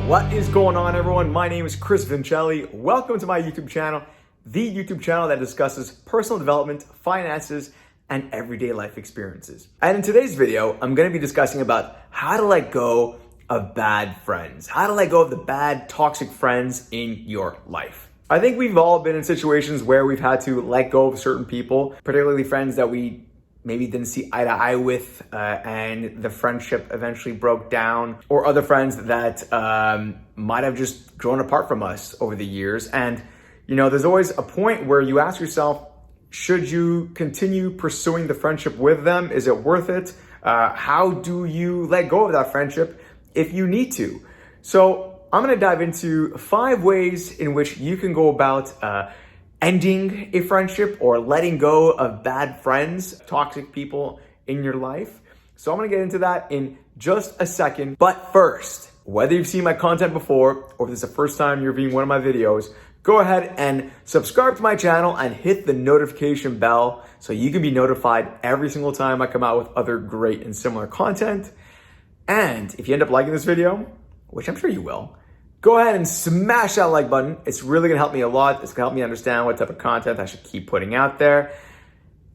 What is going on, everyone? My name is Vincelli. Welcome to my YouTube channel, the YouTube channel that discusses personal development, finances, and everyday life experiences. And in today's video, I'm going to be discussing about how to let go of bad friends, how to let go of the bad, toxic friends in your life. I think we've all been in situations where we've had to let go of certain people, particularly friends that we maybe didn't see eye to eye with, and the friendship eventually broke down, or other friends that might have just grown apart from us over the years. And, you know, there's always a point where you ask yourself, should you continue pursuing the friendship with them? Is it worth it? How do you let go of that friendship if you need to? So I'm gonna dive into 5 ways in which you can go about ending a friendship or letting go of bad friends, toxic people in your life. So I'm gonna get into that in just a second. But first, whether you've seen my content before or if this is the first time you're viewing one of my videos, go ahead and subscribe to my channel and hit the notification bell so you can be notified every single time I come out with other great and similar content. And if you end up liking this video, which I'm sure you will, go ahead and smash that like button. It's really gonna help me a lot. It's gonna help me understand what type of content I should keep putting out there.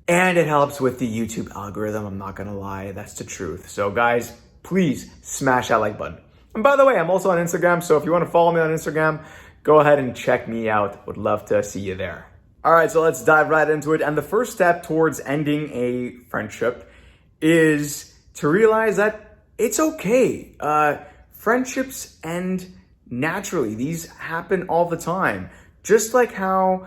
And it helps with the YouTube algorithm, I'm not gonna lie, that's the truth. So guys, please smash that like button. And by the way, I'm also on Instagram, so if you wanna follow me on Instagram, go ahead and check me out. Would love to see you there. All right, so let's dive right into it. And the first step towards ending a friendship is to realize that it's okay. Friendships end naturally. These happen all the time. Just like how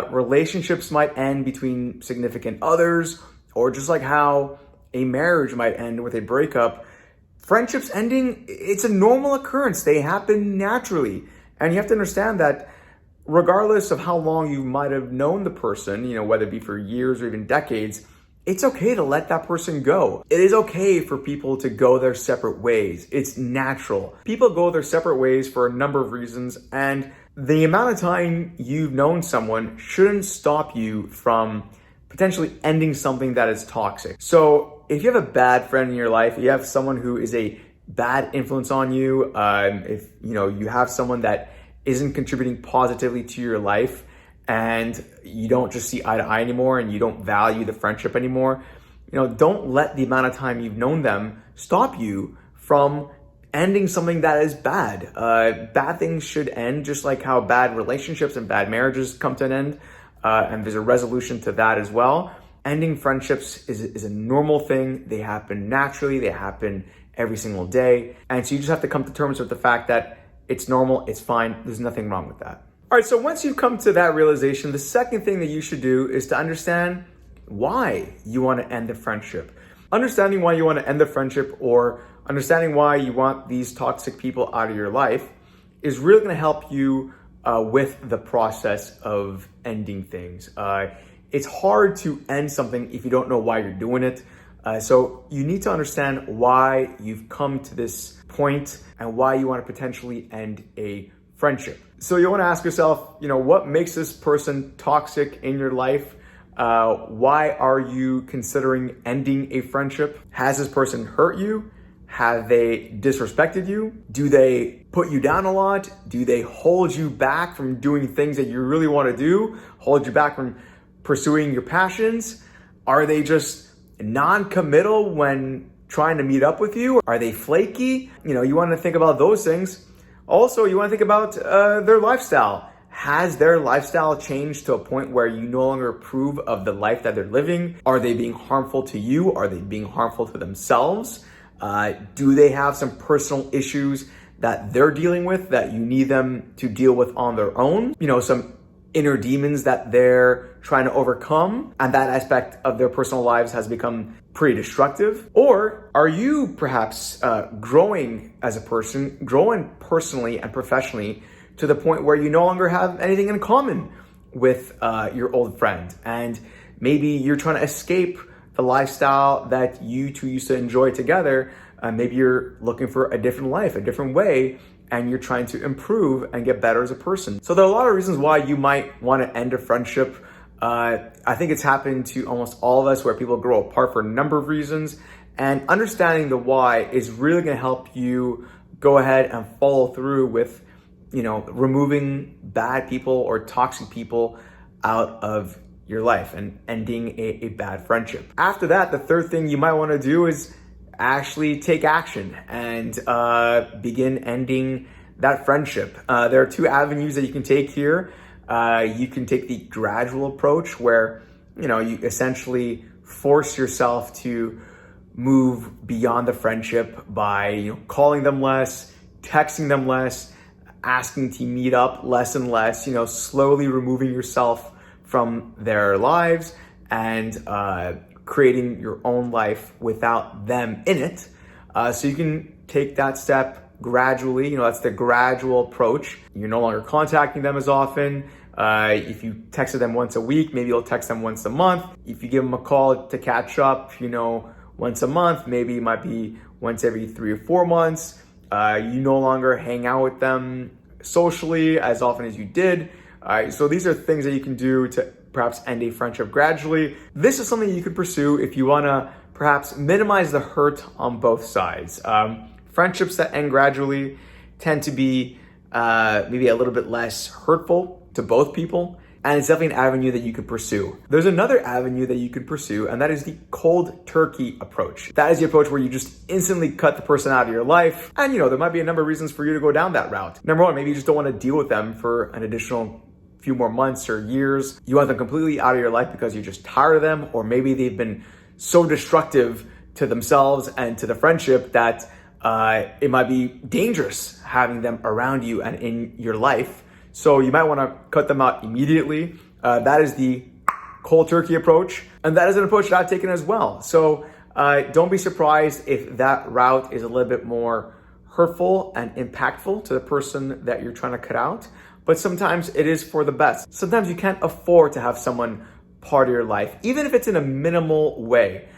relationships might end between significant others, or just like how a marriage might end with a breakup, friendships ending, it's a normal occurrence. They happen naturally. And you have to understand that regardless of how long you might have known the person, you know, whether it be for years or even decades, it's okay to let that person go. It is okay for people to go their separate ways. It's natural. People go their separate ways for a number of reasons, and the amount of time you've known someone shouldn't stop you from potentially ending something that is toxic. So if you have a bad friend in your life, you have someone who is a bad influence on you, if you know you have someone that isn't contributing positively to your life, and you don't just see eye to eye anymore and you don't value the friendship anymore, you know, don't let the amount of time you've known them stop you from ending something that is bad. Bad things should end, just like how bad relationships and bad marriages come to an end, and there's a resolution to that as well. Ending friendships is a normal thing. They happen naturally. They happen every single day. And so you just have to come to terms with the fact that it's normal, it's fine, there's nothing wrong with that. All right, so once you've come to that realization, the second thing that you should do is to understand why you want to end the friendship. Understanding why you want to end the friendship, or understanding why you want these toxic people out of your life, is really going to help you with the process of ending things. It's hard to end something if you don't know why you're doing it. So you need to understand why you've come to this point and why you want to potentially end a friendship. So you want to ask yourself, you know, what makes this person toxic in your life? Why are you considering ending a friendship? Has this person hurt you? Have they disrespected you? Do they put you down a lot? Do they hold you back from doing things that you really want to do? Hold you back from pursuing your passions? Are they just non-committal when trying to meet up with you? Are they flaky? You know, you want to think about those things. Also, you want to think about their lifestyle. Has their lifestyle changed to a point where you no longer approve of the life that they're living? Are they being harmful to you? Are they being harmful to themselves? Do they have some personal issues that they're dealing with that you need them to deal with on their own? You know, some inner demons that they're trying to overcome, and that aspect of their personal lives has become pretty destructive? Or are you perhaps growing as a person, growing personally and professionally to the point where you no longer have anything in common with your old friend, and maybe you're trying to escape the lifestyle that you two used to enjoy together? Maybe you're looking for a different life, a different way, and you're trying to improve and get better as a person. So there are a lot of reasons why you might want to end a friendship. I think it's happened to almost all of us, where people grow apart for a number of reasons, and understanding the why is really going to help you go ahead and follow through with, removing bad people or toxic people out of your life and ending a bad friendship. After that, the third thing you might want to do is actually take action and begin ending that friendship. There are two avenues that you can take here. You can take the gradual approach where, you essentially force yourself to move beyond the friendship by calling them less, texting them less, asking to meet up less and less, slowly removing yourself from their lives and creating your own life without them in it. So you can take that step gradually. That's the gradual approach. You're no longer contacting them as often. If you texted them once a week, maybe you'll text them once a month. If you give them a call to catch up, once a month, maybe it might be once every 3 or 4 months. You no longer hang out with them socially as often as you did. So these are things that you can do to perhaps end a friendship gradually. This is something you could pursue if you want to perhaps minimize the hurt on both sides. Friendships that end gradually tend to be maybe a little bit less hurtful to both people, and it's definitely an avenue that you could pursue. There's another avenue that you could pursue, and that is the cold turkey approach. That is the approach where you just instantly cut the person out of your life, and there might be a number of reasons for you to go down that route. Number one, maybe you just don't want to deal with them for an additional few more months or years. You want them completely out of your life because you're just tired of them, or maybe they've been so destructive to themselves and to the friendship that it might be dangerous having them around you and in your life. So you might want to cut them out immediately. That is the cold turkey approach, and that is an approach that I've taken as well. So don't be surprised if that route is a little bit more hurtful and impactful to the person that you're trying to cut out. But sometimes it is for the best. Sometimes you can't afford to have someone part of your life, even if it's in a minimal way.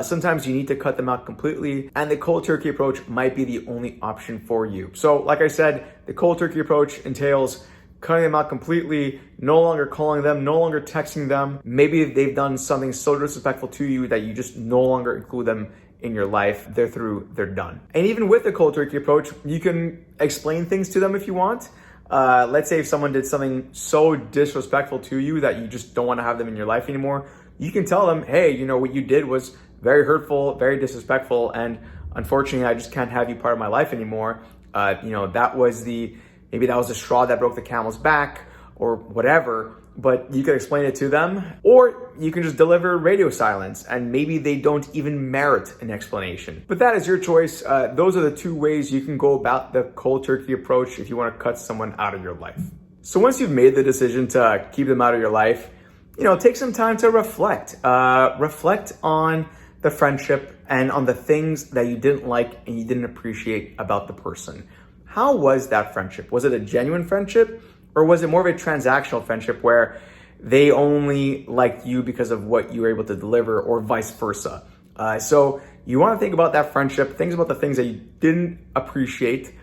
Sometimes you need to cut them out completely, and the cold turkey approach might be the only option for you. So like I said, the cold turkey approach entails cutting them out completely, no longer calling them, no longer texting them. Maybe they've done something so disrespectful to you that you just no longer include them in your life. They're through, they're done. And even with the cold turkey approach, you can explain things to them if you want. Let's say if someone did something so disrespectful to you that you just don't want to have them in your life anymore, you can tell them, hey, what you did was very hurtful, very disrespectful, and unfortunately, I just can't have you part of my life anymore. Maybe that was the straw that broke the camel's back or whatever, but you can explain it to them, or you can just deliver radio silence and maybe they don't even merit an explanation. But that is your choice. Those are the two ways you can go about the cold turkey approach if you want to cut someone out of your life. So once you've made the decision to keep them out of your life, take some time to reflect. Reflect on the friendship and on the things that you didn't like and you didn't appreciate about the person. How was that friendship? Was it a genuine friendship, or was it more of a transactional friendship where they only liked you because of what you were able to deliver, or vice versa? So you want to think about that friendship, think about the things that you didn't appreciate,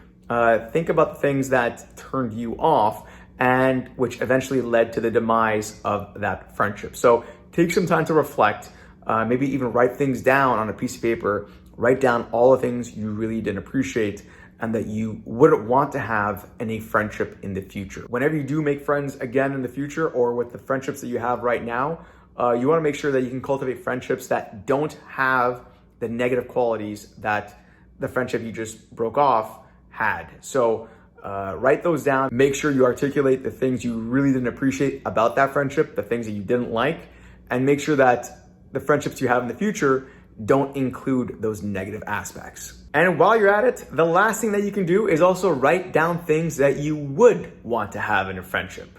think about the things that turned you off, and which eventually led to the demise of that friendship. So take some time to reflect, maybe even write things down on a piece of paper, write down all the things you really didn't appreciate and that you wouldn't want to have in a friendship in the future. Whenever you do make friends again in the future, or with the friendships that you have right now, you want to make sure that you can cultivate friendships that don't have the negative qualities that the friendship you just broke off had. So write those down. Make sure you articulate the things you really didn't appreciate about that friendship, the things that you didn't like, and make sure that the friendships you have in the future don't include those negative aspects. And while you're at it, the last thing that you can do is also write down things that you would want to have in a friendship.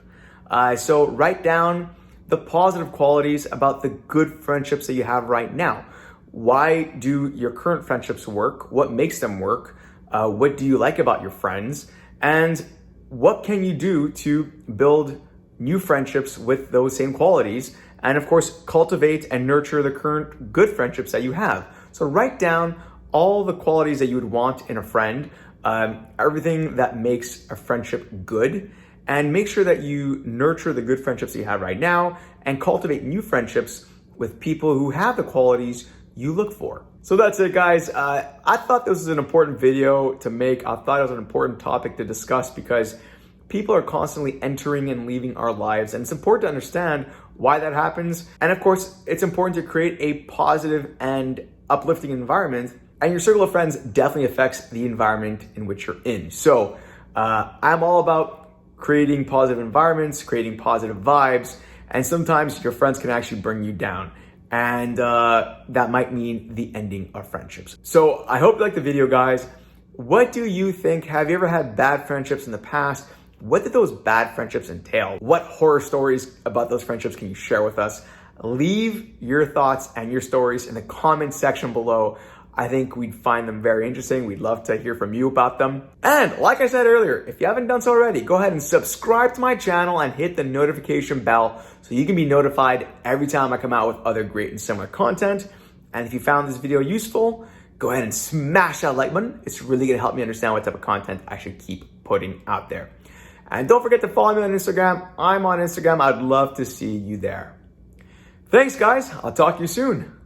So write down the positive qualities about the good friendships that you have right now. Why do your current friendships work? What makes them work? What do you like about your friends? And what can you do to build new friendships with those same qualities? And of course, cultivate and nurture the current good friendships that you have. So write down all the qualities that you would want in a friend, everything that makes a friendship good, and make sure that you nurture the good friendships that you have right now and cultivate new friendships with people who have the qualities you look for. So that's it, guys. I thought this was an important video to make. I thought it was an important topic to discuss because people are constantly entering and leaving our lives, and it's important to understand why that happens. And of course, it's important to create a positive and uplifting environment, and your circle of friends definitely affects the environment in which you're in. So I'm all about creating positive environments, creating positive vibes, and sometimes your friends can actually bring you down. And that might mean the ending of friendships. So I hope you liked the video, guys. What do you think? Have you ever had bad friendships in the past? What did those bad friendships entail? What horror stories about those friendships can you share with us? Leave your thoughts and your stories in the comment section below. I think we'd find them very interesting. We'd love to hear from you about them. And like I said earlier, if you haven't done so already, go ahead and subscribe to my channel and hit the notification bell so you can be notified every time I come out with other great and similar content. And if you found this video useful, go ahead and smash that like button. It's really gonna help me understand what type of content I should keep putting out there. And don't forget to follow me on Instagram. I'm on Instagram. I'd love to see you there. Thanks, guys. I'll talk to you soon.